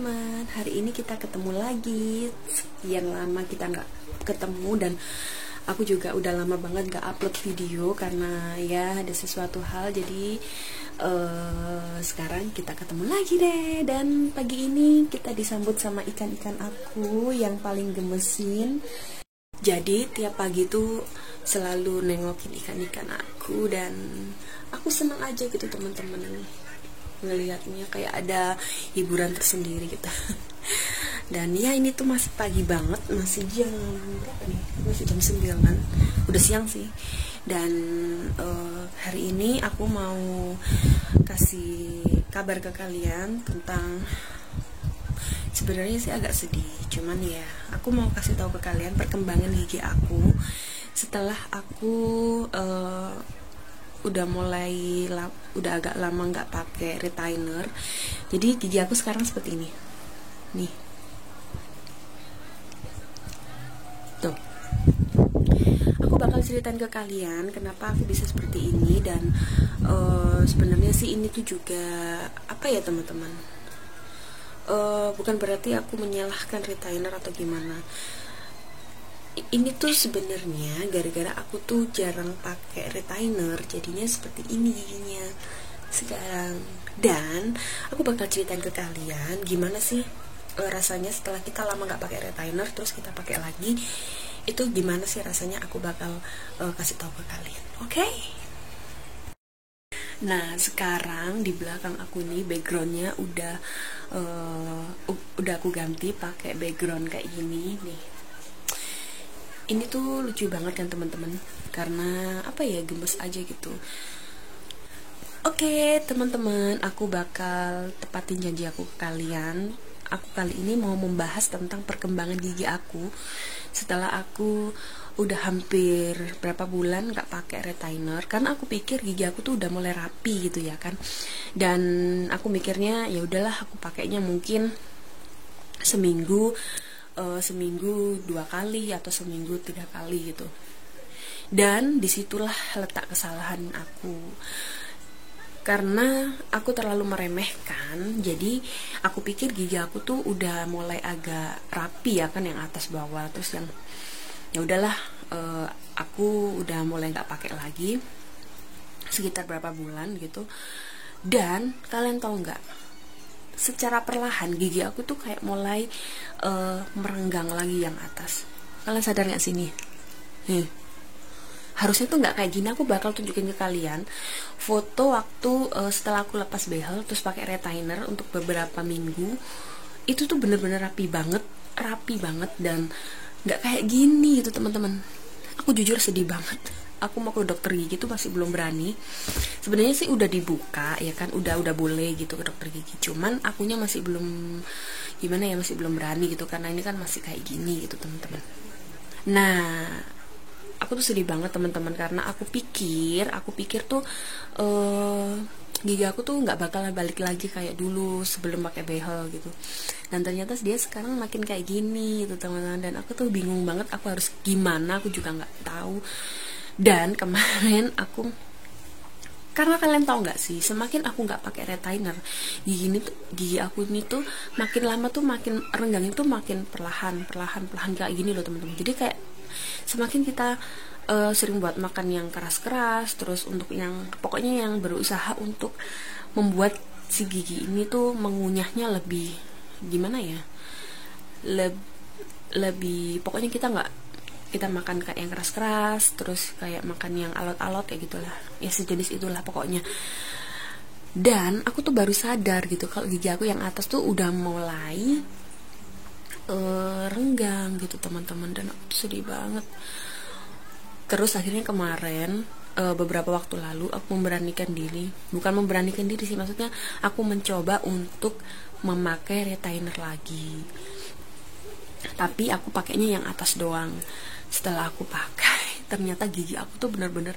teman-teman, hari ini kita ketemu lagi. Sekian lama kita nggak ketemu dan aku juga udah lama banget nggak upload video karena ya ada sesuatu hal. Jadi sekarang kita ketemu lagi deh. Dan pagi ini kita disambut sama ikan-ikan aku yang paling gemesin. Jadi tiap pagi tuh selalu nengokin ikan-ikan aku dan aku senang aja gitu teman-teman ngelihatnya, kayak ada hiburan tersendiri gitu. Dan ya ini tuh masih pagi banget, masih jam berapa nih? Masih jam 9, udah siang sih. Dan hari ini aku mau kasih kabar ke kalian tentang, sebenarnya sih agak sedih, cuman ya aku mau kasih tahu ke kalian perkembangan gigi aku setelah aku udah agak lama nggak pakai retainer. Jadi gigi aku sekarang seperti ini nih tuh. Aku bakal ceritain ke kalian kenapa aku bisa seperti ini. Dan sebenarnya sih ini tuh juga apa ya teman-teman, bukan berarti aku menyalahkan retainer atau gimana. Ini tuh sebenarnya gara-gara aku tuh jarang pakai retainer, jadinya seperti ini giginya sekarang. Dan aku bakal ceritain ke kalian gimana sih rasanya setelah kita lama nggak pakai retainer terus kita pakai lagi, itu gimana sih rasanya. Aku bakal kasih tahu ke kalian, oke? Nah sekarang di belakang aku nih backgroundnya udah aku ganti pakai background kayak gini nih. Ini tuh lucu banget kan teman-teman, karena apa ya, gemes aja gitu. Oke teman-teman, aku bakal tepatin janji aku ke kalian. Aku kali ini mau membahas tentang perkembangan gigi aku setelah aku udah hampir berapa bulan nggak pakai retainer, karena aku pikir gigi aku tuh udah mulai rapi gitu ya kan. Dan aku mikirnya ya udahlah, aku pakainya mungkin seminggu 2 kali atau seminggu 3 kali gitu. Dan disitulah letak kesalahan aku, karena aku terlalu meremehkan. Jadi aku pikir gigi aku tuh udah mulai agak rapi ya kan, yang atas bawah. Terus yang ya udahlah, aku udah mulai nggak pakai lagi sekitar berapa bulan gitu. Dan kalian tahu nggak, secara perlahan gigi aku tuh kayak mulai merenggang lagi yang atas. Kalian sadar nggak sini? Harusnya tuh nggak kayak gini. Aku bakal tunjukin ke kalian foto waktu setelah aku lepas behel terus pakai retainer untuk beberapa minggu. Itu tuh bener-bener rapi banget dan nggak kayak gini gitu teman-teman. Aku jujur sedih banget. Aku mau ke dokter gigi tuh masih belum berani. Sebenarnya sih udah dibuka ya kan, udah boleh gitu ke dokter gigi. Cuman akunya masih belum, gimana ya, masih belum berani gitu karena ini kan masih kayak gini gitu teman-teman. Nah, aku tuh sedih banget teman-teman karena aku pikir tuh gigi aku tuh nggak bakal balik lagi kayak dulu sebelum pakai behel gitu. Dan ternyata dia sekarang makin kayak gini gitu teman-teman. Dan aku tuh bingung banget, aku harus gimana, aku juga nggak tahu. Dan kemarin aku, karena kalian tahu nggak sih, semakin aku nggak pakai retainer, gigi aku ini tuh makin lama tuh makin renggang, itu makin perlahan kayak gini loh teman-teman. Jadi kayak semakin kita sering buat makan yang keras-keras, terus untuk yang pokoknya yang berusaha untuk membuat si gigi ini tuh mengunyahnya lebih gimana ya, lebih pokoknya kita makan kayak yang keras-keras, terus kayak makan yang alot-alot kayak gitulah ya, sejenis itulah pokoknya. Dan aku tuh baru sadar gitu kalau gigi aku yang atas tuh udah mulai renggang gitu teman-teman. Dan aku tuh sedih banget. Terus akhirnya kemarin beberapa waktu lalu aku bukan memberanikan diri sih, maksudnya aku mencoba untuk memakai retainer lagi, tapi aku pakainya yang atas doang. Setelah aku pakai, ternyata gigi aku tuh bener-bener,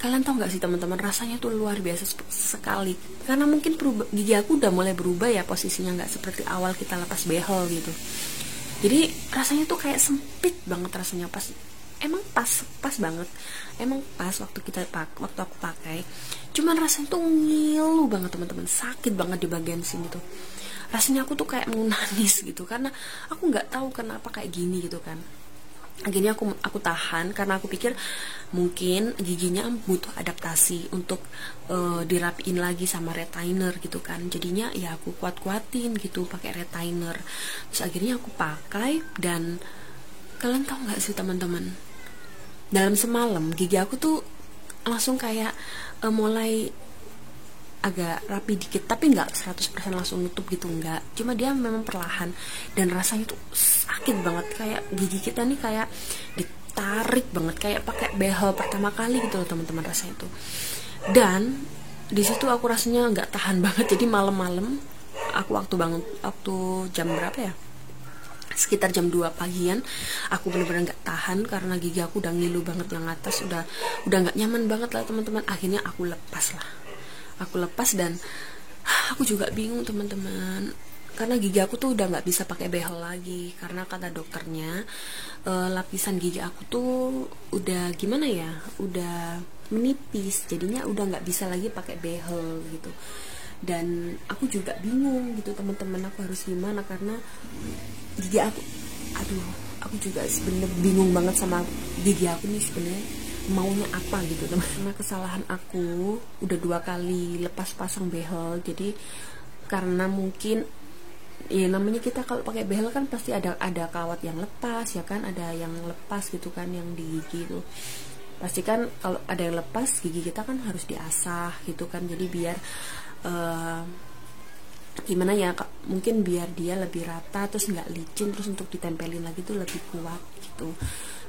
kalian tahu nggak sih teman-teman, rasanya tuh luar biasa sekali. Karena mungkin gigi aku udah mulai berubah ya posisinya, nggak seperti awal kita lepas behel gitu. Jadi rasanya tuh kayak sempit banget rasanya. Pas banget, emang pas waktu aku pakai. Cuman rasanya tuh ngilu banget teman-teman, sakit banget di bagian sini tuh. rasanya aku tuh kayak mau nangis gitu, karena aku nggak tahu kenapa kayak gini gitu kan. Akhirnya aku tahan karena aku pikir mungkin giginya butuh adaptasi untuk dirapiin lagi sama retainer gitu kan. Jadinya ya aku kuat-kuatin gitu pakai retainer. Terus akhirnya aku pakai, dan kalian tahu nggak sih teman-teman, dalam semalam gigi aku tuh langsung kayak mulai agak rapi dikit, tapi nggak 100% langsung nutup gitu, enggak, cuma dia memang perlahan, dan rasanya tuh sakit banget, kayak gigi kita nih kayak ditarik banget, kayak pakai behel pertama kali gitu loh teman-teman rasanya itu. Dan di situ aku rasanya nggak tahan banget, jadi malam-malam aku waktu bangun, waktu jam berapa ya, sekitar jam 2 pagian, aku bener-bener nggak tahan karena gigi aku udah ngilu banget yang atas, udah nggak nyaman banget lah teman-teman. Akhirnya aku lepas dan aku juga bingung teman-teman, karena gigi aku tuh udah nggak bisa pakai behel lagi, karena kata dokternya lapisan gigi aku tuh udah gimana ya, udah menipis, jadinya udah nggak bisa lagi pakai behel gitu. Dan aku juga bingung gitu teman-teman, aku harus gimana, karena gigi aku, aku juga sebenarnya bingung banget sama gigi aku nih sebenarnya maunya apa gitu teman. Karena kesalahan aku udah 2 kali lepas pasang behel, jadi karena mungkin ya namanya kita kalau pakai behel kan pasti ada kawat yang lepas ya kan, ada yang lepas gitu kan yang di gigi itu pasti kan, kalau ada yang lepas gigi kita kan harus diasah gitu kan, jadi biar gimana ya, mungkin biar dia lebih rata, terus nggak licin, terus untuk ditempelin lagi tuh lebih kuat gitu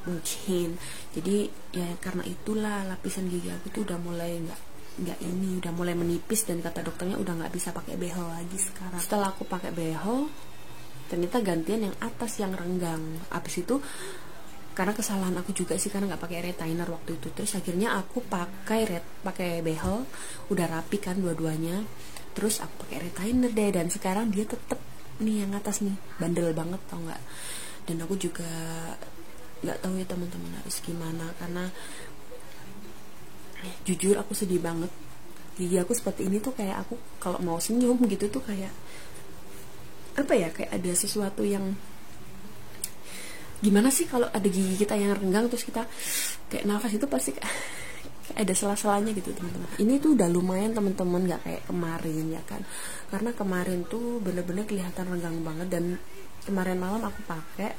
mungkin. Jadi ya karena itulah lapisan gigi aku tuh udah mulai udah mulai menipis, dan kata dokternya udah nggak bisa pakai behel lagi sekarang. Setelah aku pakai behel, ternyata gantian yang atas yang renggang. Abis itu karena kesalahan aku juga sih, karena nggak pakai retainer waktu itu, terus akhirnya aku pakai behel, udah rapi kan dua-duanya, terus aku pakai retainer deh, dan sekarang dia tetep nih yang atas nih bandel banget tau nggak. Dan aku juga nggak tahu ya teman-teman harus gimana, karena jujur aku sedih banget, gigi aku seperti ini tuh kayak aku kalau mau senyum gitu tuh kayak apa ya, kayak ada sesuatu yang gimana sih, kalau ada gigi kita yang renggang terus kita kayak nafas itu pasti kayak ada sela-selanya gitu teman-teman. Ini tuh udah lumayan teman-teman, nggak kayak kemarin ya kan, karena kemarin tuh bener-bener kelihatan renggang banget, dan kemarin malam aku pakai,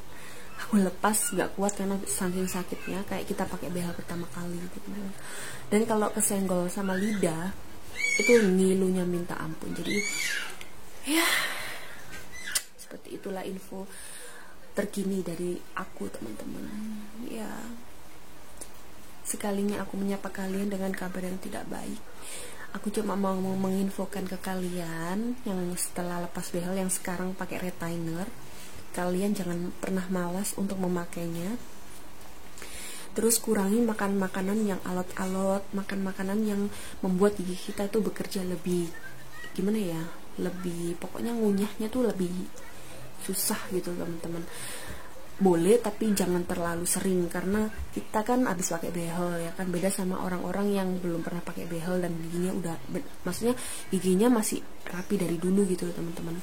aku lepas nggak kuat karena saking sakitnya, kayak kita pakai behel pertama kali gitu. Dan kalau kesenggol sama lidah itu ngilunya minta ampun. Jadi ya seperti itulah info terkini dari aku teman-teman. Ya sekalinya aku menyapa kalian dengan kabar yang tidak baik, aku cuma mau menginfokan ke kalian yang setelah lepas behel, yang sekarang pakai retainer, kalian jangan pernah malas untuk memakainya. Terus kurangi makan makanan yang alot-alot, makan makanan yang membuat gigi kita tuh bekerja lebih gimana ya, lebih pokoknya ngunyahnya tuh lebih susah gitu teman-teman. Boleh tapi jangan terlalu sering, karena kita kan abis pakai behel ya kan, beda sama orang-orang yang belum pernah pakai behel dan giginya udah maksudnya giginya masih rapi dari dulu gitu teman-teman.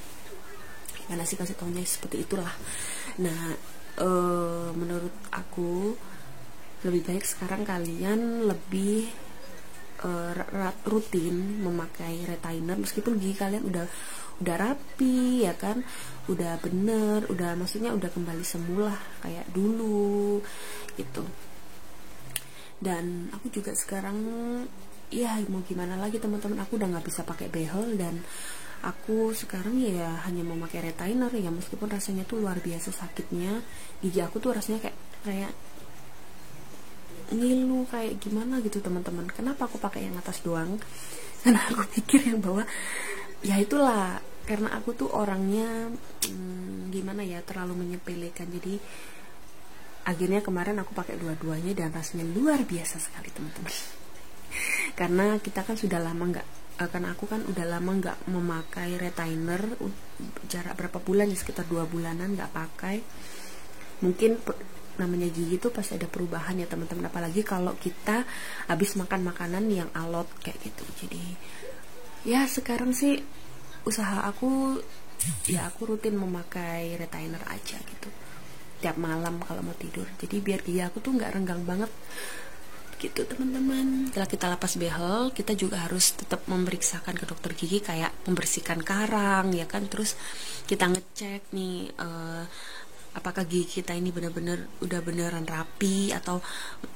Karena sih kasih taunya seperti itulah. Nah menurut aku lebih baik sekarang kalian lebih rutin memakai retainer, meskipun gigi kalian udah rapi ya kan, udah bener, udah maksudnya udah kembali semula kayak dulu gitu. Dan aku juga sekarang ya mau gimana lagi teman-teman, aku udah nggak bisa pakai behel, dan aku sekarang ya hanya mau pakai retainer ya, meskipun rasanya tuh luar biasa sakitnya. Gigi aku tuh rasanya kayak ngilu, kayak gimana gitu teman-teman. Kenapa aku pakai yang atas doang? Karena aku pikir yang bawah ya itulah, karena aku tuh orangnya gimana ya, terlalu menyepelekan. Jadi akhirnya kemarin aku pakai dua-duanya, dan rasanya luar biasa sekali teman-teman. Karena kita kan sudah lama nggak, karena aku kan udah lama nggak memakai retainer, jarak berapa bulan ya, sekitar 2 bulanan nggak pakai. Mungkin namanya gigi tuh pasti ada perubahan ya teman-teman, apalagi kalau kita habis makan makanan yang alot kayak gitu. Jadi ya sekarang sih usaha aku ya aku rutin memakai retainer aja gitu tiap malam kalau mau tidur. Jadi biar gigi aku tuh nggak renggang banget gitu teman-teman. Setelah kita lepas behel, kita juga harus tetap memeriksakan ke dokter gigi, kayak membersihkan karang ya kan, terus kita ngecek nih apakah gigi kita ini benar-benar udah beneran rapi, atau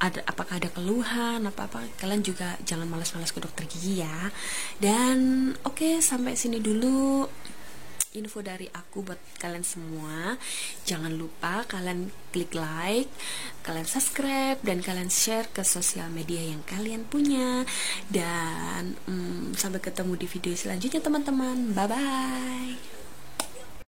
apakah ada keluhan apa-apa. Kalian juga jangan malas-malas ke dokter gigi ya. Dan oke, sampai sini dulu info dari aku buat kalian semua. Jangan lupa kalian klik like, kalian subscribe, dan kalian share ke sosial media yang kalian punya. Dan sampai ketemu di video selanjutnya teman-teman. Bye bye.